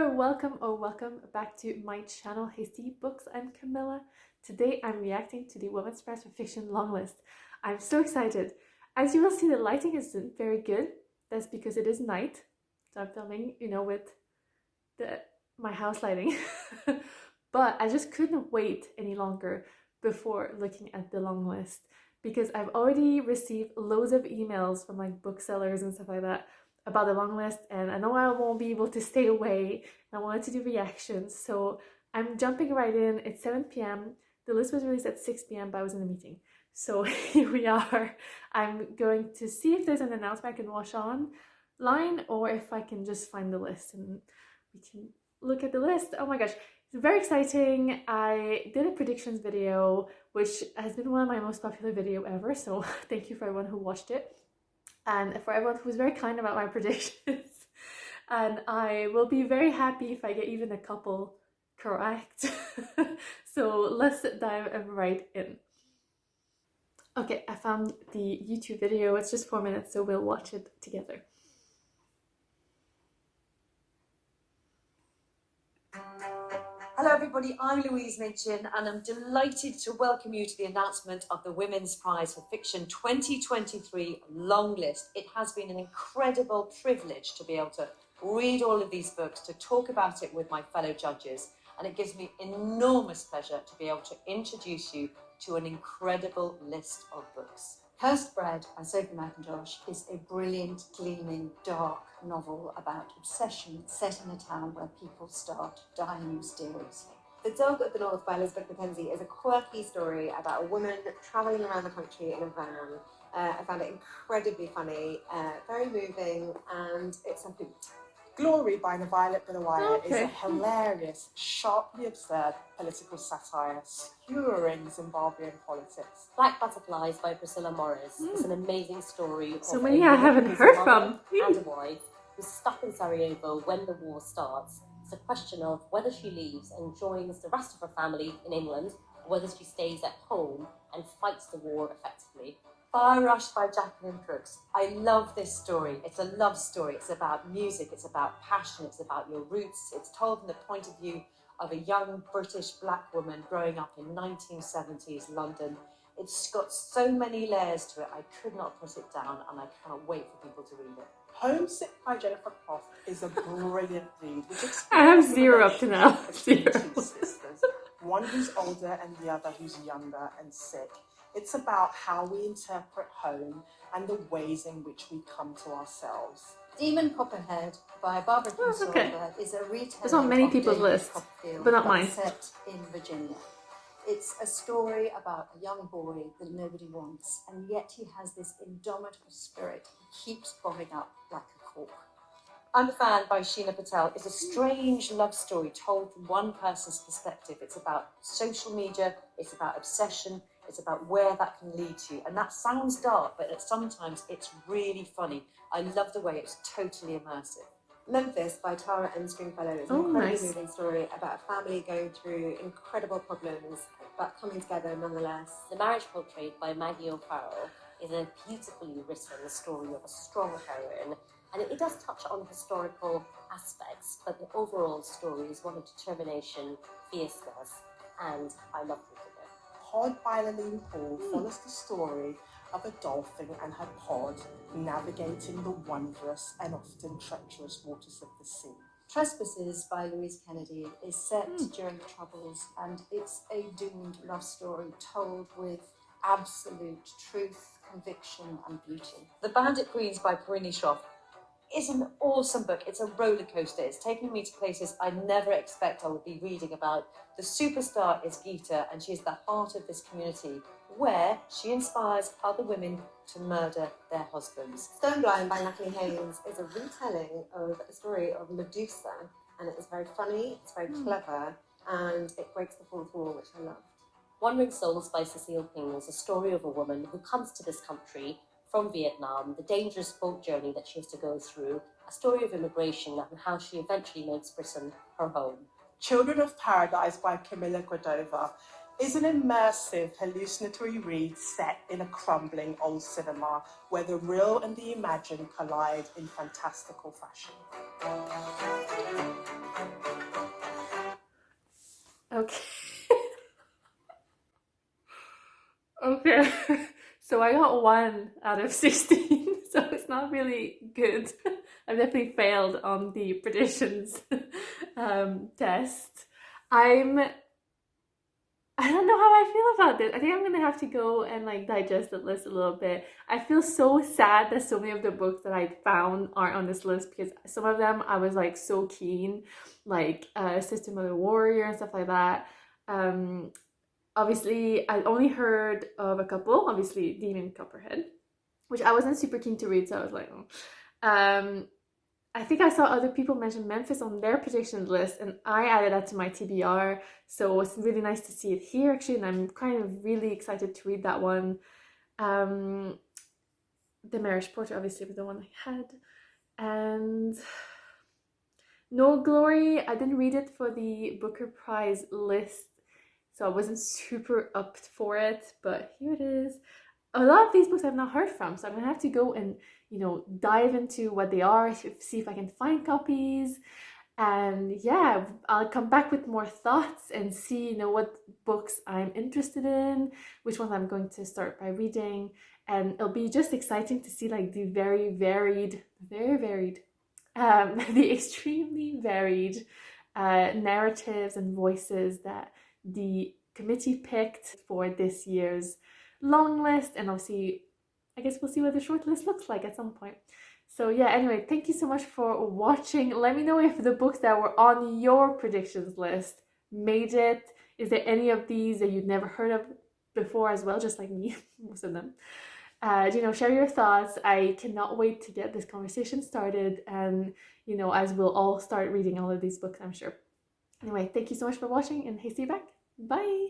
Hello, welcome back to my channel, Hasty Books. I'm Camilla. Today I'm reacting to the Women's Prize for Fiction Longlist. I'm so excited. As you will see, the lighting isn't very good. That's because it is night. So I'm filming, with my house lighting. But I just couldn't wait any longer before looking at the long list because I've already received loads of emails from like booksellers and stuff like that about the long list, and I know I won't be able to stay away. I wanted to do reactions, so I'm jumping right in. It's 7 p.m. The list was released at 6 p.m. but I was in a meeting, so here we are. I'm going to see if there's an announcement I can watch online or if I can just find the list and we can look at the list. Oh my gosh, it's very exciting. I did a predictions video, which has been one of my most popular video ever, so thank you for everyone who watched it. And for everyone who was very kind about my predictions. And I will be very happy if I get even a couple correct. So let's dive right in. Okay, I found the YouTube video. It's just 4 minutes, so we'll watch it together. Hello everybody, I'm Louise Minchin and I'm delighted to welcome you to the announcement of the Women's Prize for Fiction 2023 long list. It has been an incredible privilege to be able to read all of these books, to talk about it with my fellow judges, and it gives me enormous pleasure to be able to introduce you to an incredible list of books. Cursed Bread by Sophie Mackintosh is a brilliant, gleaming, dark novel about obsession set in a town where people start dying mysteriously. The Dog of the North by McKenzie is a quirky story about a woman travelling around the country in a van. I found it incredibly funny, very moving, and it's something. Glory by NoViolet Bulawayo is a hilarious, sharply absurd political satire skewering Zimbabwean politics. Black Butterflies by Priscilla is an amazing story So of many a I haven't woman heard who's a from. mother and a wife who's stuck in Sarajevo when the war starts. It's a question of whether she leaves and joins the rest of her family in England, or whether she stays at home and fights the war effectively. Fire Rush by Jacqueline and Crooks. I love this story. It's a love story. It's about music. It's about passion. It's about your roots. It's told from the point of view of a young British black woman growing up in 1970s London. It's got so many layers to it. I could not put it down, and I cannot wait for people to read it. Homesick by Croft is a brilliant read. I have 0 up to now. 0. Two sisters, one who's older and the other who's younger and sick. It's about how we interpret home and the ways in which we come to ourselves. Demon Copperhead by Barbara Kingsolver is a retelling It's on many of people's David lists, Copperfield, but not mine. Set in Virginia. It's a story about a young boy that nobody wants, and yet he has this indomitable spirit. He keeps bobbing up like a cork. I'm a Fan by Sheena Patel is a strange love story told from one person's perspective. It's about social media, it's about obsession, it's about where that can lead to. And that sounds dark, but sometimes it's really funny. I love the way it's totally immersive. Memphis by Tara and Stringfellow is an incredibly moving story about a family going through incredible problems, but coming together nonetheless. The Marriage Portrait by Maggie is a beautifully written story of a strong heroine, and it does touch on historical aspects, but the overall story is one of determination, fierceness, and I love reading it. Pod by Laline Paull follows the story of a dolphin and her pod navigating the wondrous and often treacherous waters of the sea. Trespasses by Louise is set during the Troubles, and it's a doomed love story told with absolute truth, conviction and beauty. The Bandit Queens by Parini Shroff is an awesome book. It's a roller coaster. It's taking me to places I never expect I would be reading about. The superstar is Geeta, and she's the heart of this community where she inspires other women to murder their husbands. Stone Blind by Natalie Haynes is a retelling of a story of Medusa, and it is very funny, it's very clever, and it breaks the fourth wall, which I love. Wandering Souls by Cecile is a story of a woman who comes to this country from Vietnam, the dangerous boat journey that she has to go through, a story of immigration and how she eventually makes Britain her home. Children of Paradise by Camilla Grudova is an immersive, hallucinatory read set in a crumbling old cinema where the real and the imagined collide in fantastical fashion. Okay. Okay. So I got 1 out of 16, so it's not really good. I've definitely failed on the predictions test. I don't know how I feel about this. I think I'm gonna have to go and like digest the list a little bit. I feel so sad that so many of the books that I found aren't on this list because some of them I was like so keen, like System of the Warrior and stuff like that. Obviously, I only heard of a couple. Obviously, Demon Copperhead, which I wasn't super keen to read, so I was like, oh. I think I saw other people mention Memphis on their predictions list, and I added that to my TBR. So it's really nice to see it here, actually, and I'm kind of really excited to read that one. The Marriage Portrait, obviously, was the one I had, and No Glory. I didn't read it for the Booker Prize list, so I wasn't super up for it, but here it is. A lot of these books I've not heard from, so I'm gonna have to go and, you know, dive into what they are, see if I can find copies, and yeah, I'll come back with more thoughts and see, you know, what books I'm interested in, which ones I'm going to start by reading, and it'll be just exciting to see like the very varied, the extremely varied narratives and voices that the committee picked for this year's long list, and obviously I guess we'll see what the short list looks like at some point. So yeah, anyway, thank you so much for watching. Let me know if the books that were on your predictions list made it. Is there any of these that you've never heard of before as well, just like me, most of them? You know, share your thoughts. I cannot wait to get this conversation started, and you know, as we'll all start reading all of these books, I'm sure. Anyway, thank you so much for watching, and hey, see you back. Bye!